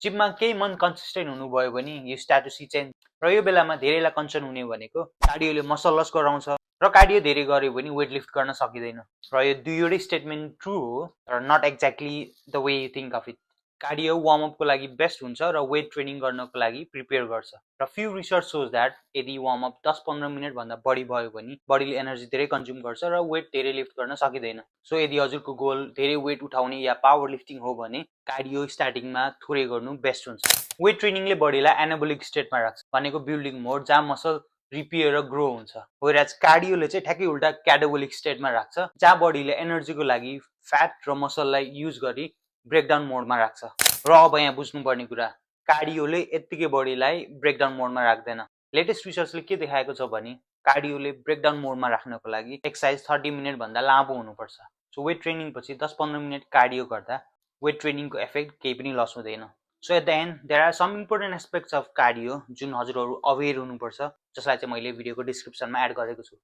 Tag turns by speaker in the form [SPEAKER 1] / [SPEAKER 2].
[SPEAKER 1] जिममा केही मन कन्सिस्टेन्ट हुनुभयो भने यो स्ट्याटसी चेन्ज र यो बेलामा धेरैलाई कन्सर्न हुने भनेको कार्डियोले मसल लस गराउँछ र कार्डियो धेरै गर्यो भने वेट लिफ्ट गर्न सकिँदैन र यो दुईवटै स्टेटमेन्ट ट्रु हो तर not exactly the way you think of it cardio warm अपको लागि बेस्ट हुन्छ र वेट ट्रेनिङ गर्नको लागि प्रिपेयर गर्छ र फ्यु रिसर्च सोज द्याट यदि वार्म अप 10-15 मिनट भन्दा बढी भयो भने बडीले एनर्जी धेरै कन्ज्युम गर्छ र वेट धेरै लिफ्ट गर्न सकिँदैन सो यदि हजुरको गोल धेरै वेट उठाउने या पावर लिफ्टिङ हो भने कार्डियो स्टार्टिङमा थोरै गर्नु बेस्ट हुन्छ वेट ट्रेनिङले बडीलाई एनाबोलिक स्टेटमा राख्छ भनेको बिल्डिङ मोड जहाँ मसल रिपेयर र ग्रो हुन्छ वेयरएज कार्डियोले चाहिँ ठ्याक्कै उल्टा क्याटाबोलिक स्टेटमा राख्छ जहाँ बडीले एनर्जीको लागि फ्याट र मसललाई युज गरी ब्रेकडाउन मोडमा राख्छ र अब यहाँ बुझ्नुपर्ने कुरा कार्डियोले यत्तिकै बडीलाई ब्रेकडाउन मोडमा राख्दैन लेटेस्ट रिसर्चले के देखाएको छ भने कार्डियोले ब्रेकडाउन मोडमा राख्नको लागि एक्सर्साइज 30 मिनट भन्दा लामो हुनुपर्छ सो वेट ट्रेनिङ पछि 10-15 मिनट कार्डियो गर्दा वेट ट्रेनिङको इफेक्ट केही पनि लस हुँदैन so at the end there are some important aspects of cardio जुन हजुरहरू अवेर हुनुपर्छ जसलाई चाहिँ मैले भिडियोको डिस्क्रिप्सनमा एड गरेको छु